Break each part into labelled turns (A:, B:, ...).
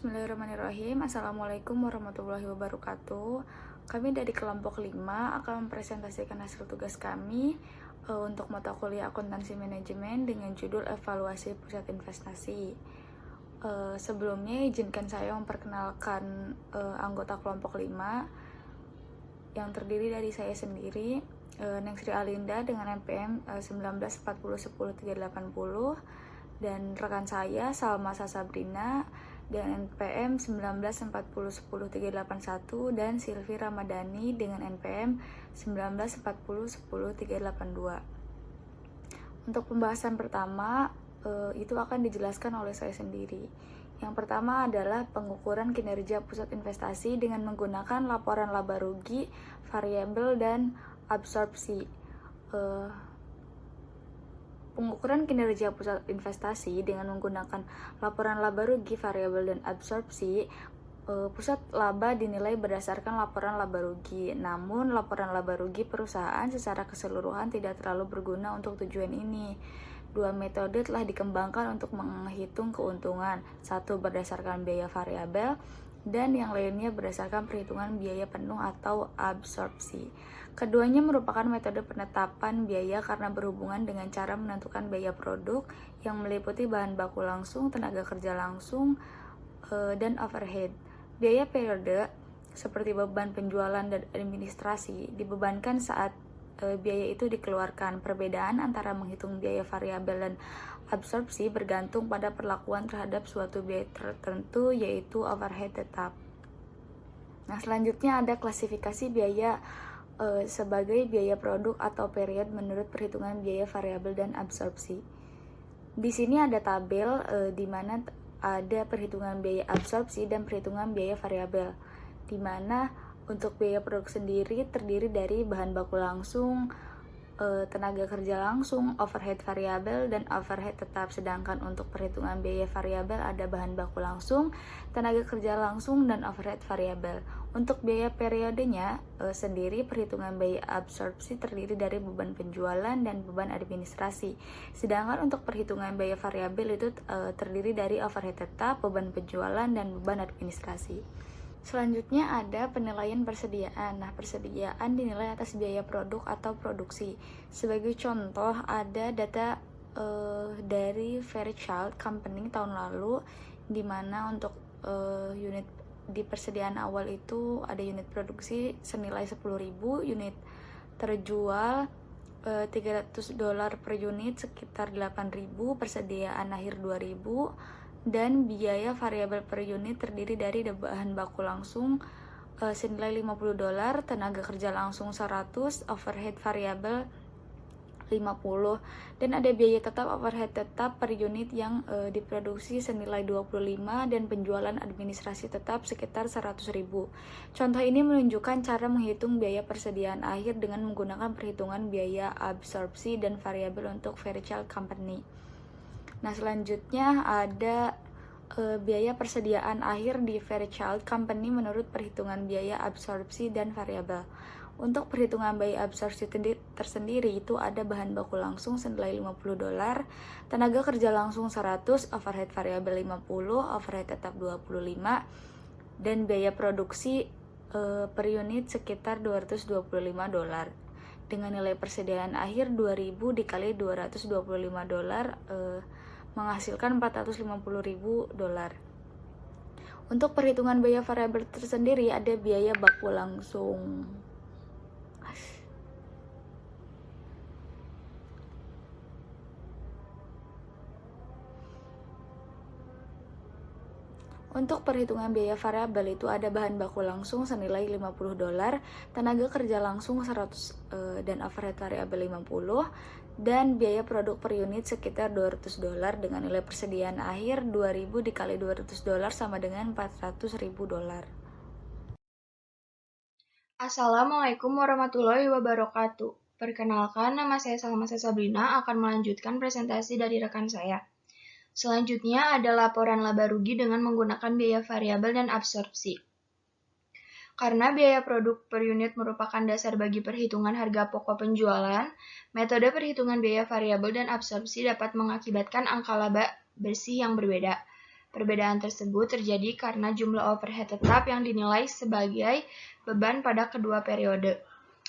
A: Bismillahirrahmanirrahim. Assalamualaikum warahmatullahi wabarakatuh. Kami dari kelompok 5 akan mempresentasikan hasil tugas kami untuk mata kuliah akuntansi manajemen dengan judul evaluasi pusat investasi. Sebelumnya izinkan saya memperkenalkan anggota kelompok 5 yang terdiri dari saya sendiri, Nengsri Alinda dengan NPM 1940103880, dan rekan saya Salma Sasabrina dengan NPM 1940100381 dan Silvi Ramadhani dengan NPM 1940100382. Untuk pembahasan pertama itu akan dijelaskan oleh saya sendiri. Yang pertama adalah pengukuran kinerja pusat investasi dengan menggunakan laporan laba rugi, variabel, dan absorpsi. Pengukuran kinerja pusat investasi dengan menggunakan laporan laba rugi, variabel, dan absorpsi. Pusat laba dinilai berdasarkan laporan laba rugi. Namun, laporan laba rugi perusahaan secara keseluruhan tidak terlalu berguna untuk tujuan ini. Dua metode telah dikembangkan untuk menghitung keuntungan. Satu berdasarkan biaya variabel, dan yang lainnya berdasarkan perhitungan biaya penuh atau absorpsi. Keduanya merupakan metode penetapan biaya karena berhubungan dengan cara menentukan biaya produk yang meliputi bahan baku langsung, tenaga kerja langsung, dan overhead. Biaya periode seperti beban penjualan dan administrasi dibebankan saat biaya itu dikeluarkan. Perbedaan antara menghitung biaya variabel dan absorpsi bergantung pada perlakuan terhadap suatu biaya tertentu, yaitu overhead tetap. Nah, selanjutnya ada klasifikasi biaya sebagai biaya produk atau period menurut perhitungan biaya variabel dan absorpsi. Di sini ada tabel di mana ada perhitungan biaya absorpsi dan perhitungan biaya variabel, di mana untuk biaya produk sendiri terdiri dari bahan baku langsung, tenaga kerja langsung, overhead variabel, dan overhead tetap. Sedangkan untuk perhitungan biaya variabel ada bahan baku langsung, tenaga kerja langsung, dan overhead variabel. Untuk biaya periodenya sendiri, perhitungan biaya absorpsi terdiri dari beban penjualan dan beban administrasi. Sedangkan untuk perhitungan biaya variabel itu terdiri dari overhead tetap, beban penjualan, dan beban administrasi. Selanjutnya ada penilaian persediaan. Nah, persediaan dinilai atas biaya produk atau produksi. Sebagai contoh, ada data dari Fairchild Company tahun lalu, di mana untuk unit di persediaan awal itu ada unit produksi senilai 10.000, unit terjual $300 per unit sekitar 8.000, persediaan akhir 2.000, dan biaya variabel per unit terdiri dari bahan baku langsung senilai $50, tenaga kerja langsung 100, overhead variabel 50, dan ada biaya tetap overhead tetap per unit yang diproduksi senilai 25, dan penjualan administrasi tetap sekitar 100.000. Contoh ini menunjukkan cara menghitung biaya persediaan akhir dengan menggunakan perhitungan biaya absorpsi dan variabel untuk Fairchild Company. Nah, selanjutnya ada biaya persediaan akhir di Fairchild Company menurut perhitungan biaya absorpsi dan variabel. Untuk perhitungan biaya absorpsi tersendiri itu ada bahan baku langsung senilai $50, tenaga kerja langsung 100, overhead variabel 50, overhead tetap 25, dan biaya produksi per unit sekitar $225. Dengan nilai persediaan akhir 2.000 dikali $225 menghasilkan $450.000. Untuk perhitungan biaya variabel tersendiri ada biaya baku langsung. Untuk perhitungan biaya variabel itu ada bahan baku langsung senilai $50, tenaga kerja langsung 100, dan overhead variabel 50, dan biaya produk per unit sekitar $200 dengan nilai persediaan akhir 2.000 dikali $200 sama dengan $400.000.
B: Assalamualaikum warahmatullahi wabarakatuh. Perkenalkan, nama saya Salma Sasabrina akan melanjutkan presentasi dari rekan saya. Selanjutnya ada laporan laba rugi dengan menggunakan biaya variabel dan absorpsi. Karena biaya produk per unit merupakan dasar bagi perhitungan harga pokok penjualan, metode perhitungan biaya variabel dan absorpsi dapat mengakibatkan angka laba bersih yang berbeda. Perbedaan tersebut terjadi karena jumlah overhead tetap yang dinilai sebagai beban pada kedua periode.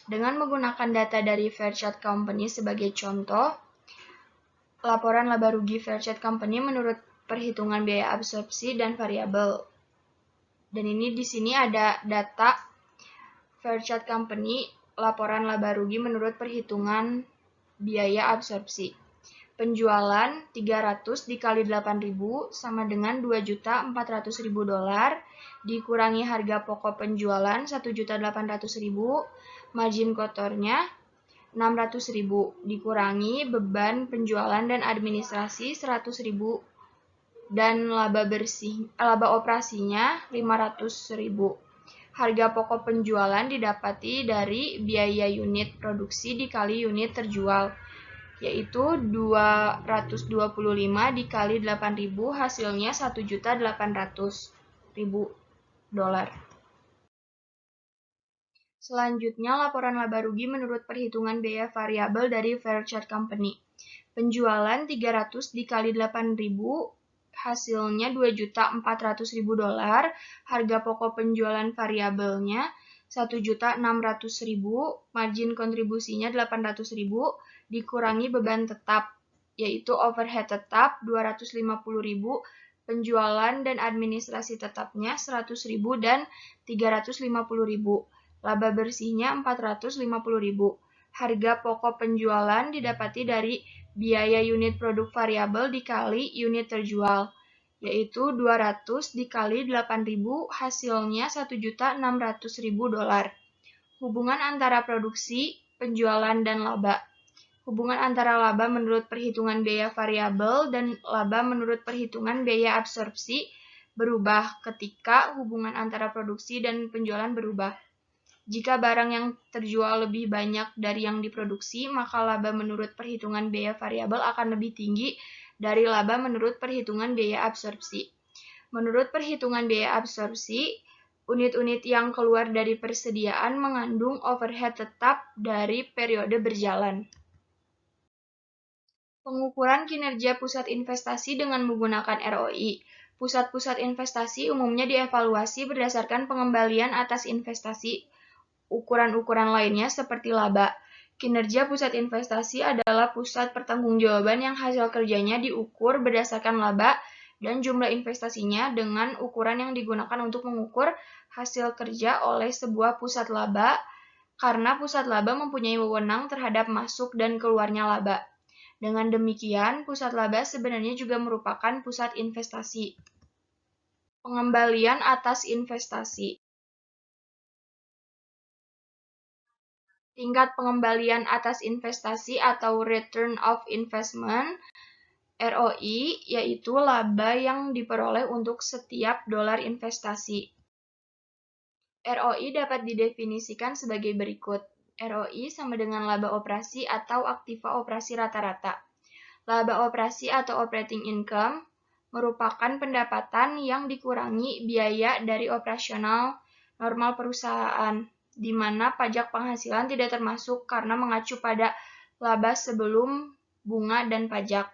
B: Dengan menggunakan data dari Fairchild Company sebagai contoh, laporan laba rugi Fairchild Company menurut perhitungan biaya absorpsi dan variabel. Dan ini di sini ada data Fairchild Company, laporan laba rugi menurut perhitungan biaya absorpsi. Penjualan 300 dikali 8.000 sama dengan $2.400.000 dikurangi harga pokok penjualan 1.800.000, margin kotornya 600.000 dikurangi beban penjualan dan administrasi 100.000 dan laba operasinya 500.000. Harga pokok penjualan didapati dari biaya unit produksi dikali unit terjual, yaitu 225 dikali 8.000 hasilnya $1.800.000. Selanjutnya, laporan laba rugi menurut perhitungan biaya variabel dari Fairchild Company. Penjualan 300 dikali 8.000 hasilnya $2.400.000, harga pokok penjualan variabelnya $1.600.000, margin kontribusinya $800.000, dikurangi beban tetap, yaitu overhead tetap $250.000, penjualan dan administrasi tetapnya $100.000 dan $350.000, laba bersihnya $450.000. Harga pokok penjualan didapati dari biaya unit produk variabel dikali unit terjual, yaitu 200 dikali 8.000 hasilnya $1.600.000. Hubungan antara produksi, penjualan, dan laba. Hubungan antara laba menurut perhitungan biaya variabel dan laba menurut perhitungan biaya absorpsi berubah ketika hubungan antara produksi dan penjualan berubah. Jika barang yang terjual lebih banyak dari yang diproduksi, maka laba menurut perhitungan biaya variabel akan lebih tinggi dari laba menurut perhitungan biaya absorpsi. Menurut perhitungan biaya absorpsi, unit-unit yang keluar dari persediaan mengandung overhead tetap dari periode berjalan. Pengukuran kinerja pusat investasi dengan menggunakan ROI. Pusat-pusat investasi umumnya dievaluasi berdasarkan pengembalian atas investasi. Ukuran-ukuran lainnya seperti laba. Kinerja pusat investasi adalah pusat pertanggungjawaban yang hasil kerjanya diukur berdasarkan laba dan jumlah investasinya dengan ukuran yang digunakan untuk mengukur hasil kerja oleh sebuah pusat laba, karena pusat laba mempunyai wewenang terhadap masuk dan keluarnya laba. Dengan demikian, pusat laba sebenarnya juga merupakan pusat investasi. Pengembalian atas investasi. Tingkat pengembalian atas investasi atau return of investment, ROI, yaitu laba yang diperoleh untuk setiap dolar investasi. ROI dapat didefinisikan sebagai berikut. ROI sama dengan laba operasi atau aktiva operasi rata-rata. Laba operasi atau operating income merupakan pendapatan yang dikurangi biaya dari operasional normal perusahaan, di mana pajak penghasilan tidak termasuk karena mengacu pada laba sebelum bunga dan pajak.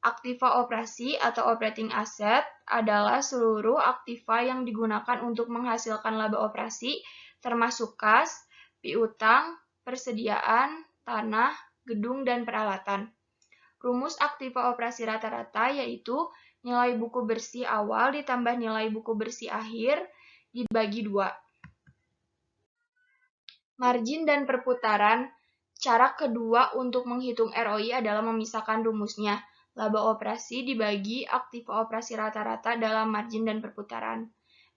B: Aktiva operasi atau operating asset adalah seluruh aktiva yang digunakan untuk menghasilkan laba operasi, termasuk kas, piutang, persediaan, tanah, gedung, dan peralatan. Rumus aktiva operasi rata-rata yaitu nilai buku bersih awal ditambah nilai buku bersih akhir dibagi 2. Margin dan perputaran. Cara kedua untuk menghitung ROI adalah memisahkan rumusnya. Laba operasi dibagi aktiva operasi rata-rata dalam margin dan perputaran.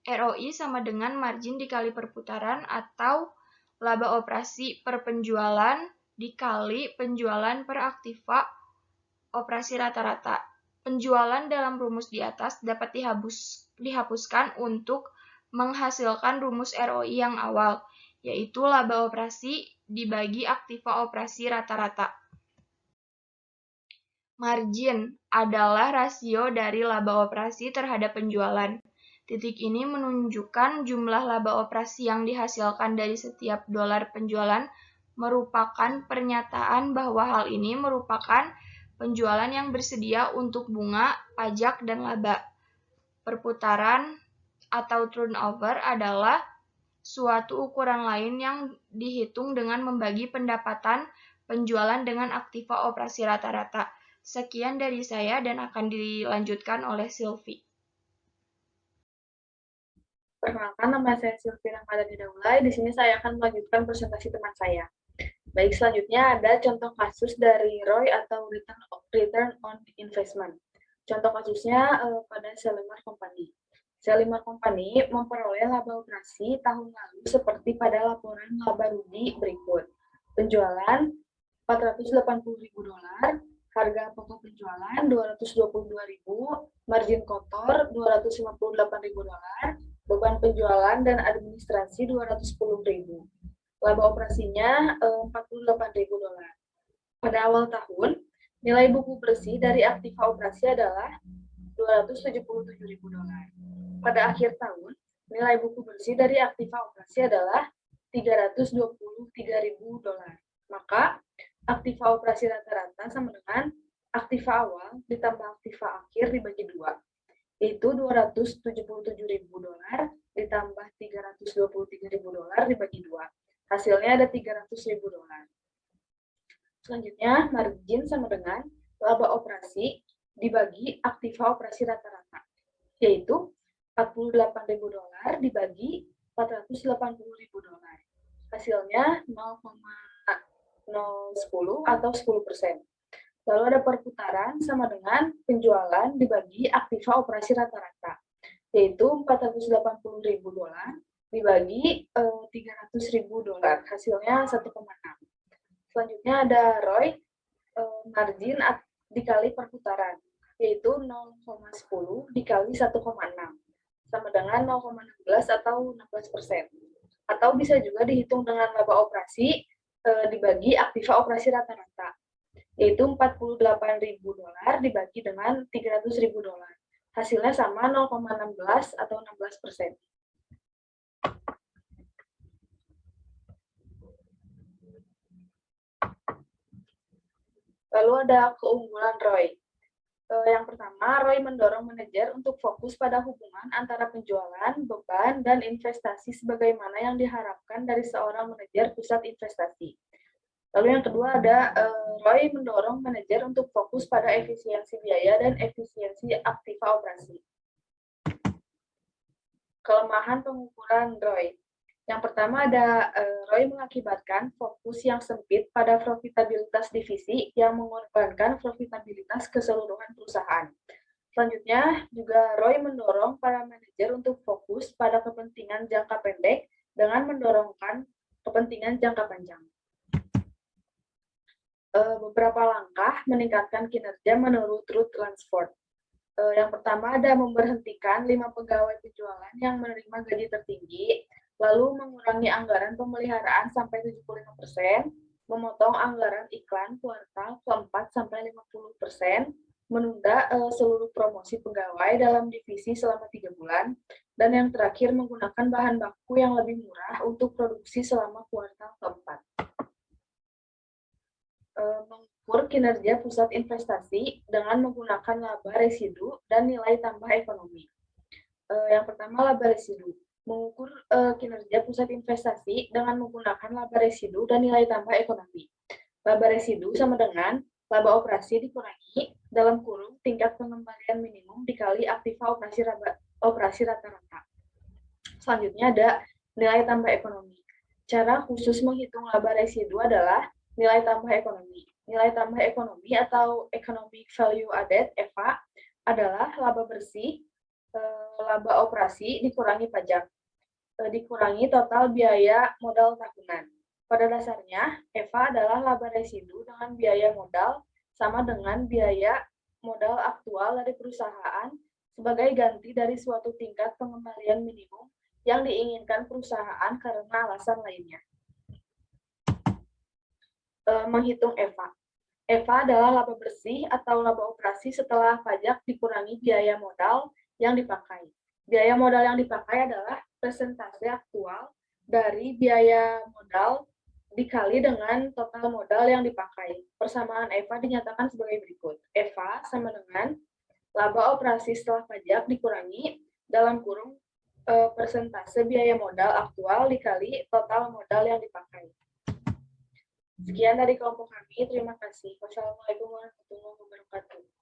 B: ROI sama dengan margin dikali perputaran atau laba operasi per penjualan dikali penjualan per aktiva operasi rata-rata. Penjualan dalam rumus di atas dapat dihapuskan untuk menghasilkan rumus ROI yang awal, yaitu laba operasi dibagi aktiva operasi rata-rata. Margin adalah rasio dari laba operasi terhadap penjualan. Titik ini menunjukkan jumlah laba operasi yang dihasilkan dari setiap dolar penjualan, merupakan pernyataan bahwa hal ini merupakan penjualan yang bersedia untuk bunga, pajak, dan laba. Perputaran atau turnover adalah suatu ukuran lain yang dihitung dengan membagi pendapatan penjualan dengan aktiva operasi rata-rata. Sekian dari saya dan akan dilanjutkan oleh Sylvie.
C: Perkenalkan, nama saya Sylvie Ramadhani Daulay. Di sini saya akan melanjutkan presentasi teman saya. Baik, selanjutnya ada contoh kasus dari ROI atau Return on Investment. Contoh kasusnya pada Shalimar Company. Shalimar Company memperoleh laba operasi tahun lalu seperti pada laporan laba rugi berikut. Penjualan $480.000, harga pokok penjualan $222.000, margin kotor $258.000, beban penjualan dan administrasi $210.000. Laba operasinya $48.000. Pada awal tahun, nilai buku bersih dari aktiva operasi adalah $277.000. Pada akhir tahun, nilai buku bersih dari aktiva operasi adalah $323.000. Maka, aktiva operasi rata-rata sama dengan aktiva awal ditambah aktiva akhir dibagi 2, yaitu $277.000 ditambah $323.000 dibagi 2. Hasilnya ada $300.000. Selanjutnya, margin sama dengan laba operasi dibagi aktiva operasi rata-rata, yaitu $48.000 dibagi $480.000. Hasilnya 0,010 atau 10%. Lalu ada perputaran sama dengan penjualan dibagi aktiva operasi rata-rata, yaitu $480.000 dibagi $300.000, hasilnya 1,6. Selanjutnya ada ROI, margin dikali perputaran, yaitu 0,10 dikali 1,6, sama dengan 0,16 atau 16%. Atau bisa juga dihitung dengan laba operasi dibagi aktiva operasi rata-rata, yaitu $48.000 dibagi dengan $300.000. Hasilnya sama 0,16 atau 16%. Lalu ada keunggulan ROI. Yang pertama, ROI mendorong manajer untuk fokus pada hubungan antara penjualan, beban, dan investasi sebagaimana yang diharapkan dari seorang manajer pusat investasi. Lalu yang kedua ada ROI mendorong manajer untuk fokus pada efisiensi biaya dan efisiensi aktiva operasi. Kelemahan pengukuran ROI. Yang pertama ada ROI mengakibatkan fokus yang sempit pada profitabilitas divisi yang mengorbankan profitabilitas keseluruhan perusahaan. Selanjutnya juga ROI mendorong para manajer untuk fokus pada kepentingan jangka pendek dengan mendorongkan kepentingan jangka panjang. Beberapa langkah meningkatkan kinerja menurut Ruth Lansford. Yang pertama ada memberhentikan 5 pegawai penjualan yang menerima gaji tertinggi, lalu mengurangi anggaran pemeliharaan sampai 75%, memotong anggaran iklan kuartal keempat sampai 50%, menunda seluruh promosi pegawai dalam divisi selama 3 bulan, dan yang terakhir menggunakan bahan baku yang lebih murah untuk produksi selama kuartal keempat. Mengukur kinerja pusat investasi dengan menggunakan laba residu dan nilai tambah ekonomi. Yang pertama, laba residu. Mengukur kinerja pusat investasi dengan menggunakan laba residu dan nilai tambah ekonomi. Laba residu sama dengan laba operasi dikurangi dalam kurung tingkat pengembalian minimum dikali aktiva operasi rata-rata. Selanjutnya ada nilai tambah ekonomi. Cara khusus menghitung laba residu adalah nilai tambah ekonomi. Nilai tambah ekonomi atau Economic Value Added, EVA, adalah laba bersih, laba operasi dikurangi pajak, dikurangi total biaya modal tahunan. Pada dasarnya, EVA adalah laba residu dengan biaya modal sama dengan biaya modal aktual dari perusahaan sebagai ganti dari suatu tingkat pengembalian minimum yang diinginkan perusahaan karena alasan lainnya. Menghitung EVA. EVA adalah laba bersih atau laba operasi setelah pajak dikurangi biaya modal yang dipakai. Biaya modal yang dipakai adalah persentase aktual dari biaya modal dikali dengan total modal yang dipakai. Persamaan EVA dinyatakan sebagai berikut. EVA sama dengan laba operasi setelah pajak dikurangi dalam kurung persentase biaya modal aktual dikali total modal yang dipakai. Sekian dari kelompok kami. Terima kasih. Wassalamualaikum warahmatullahi wabarakatuh.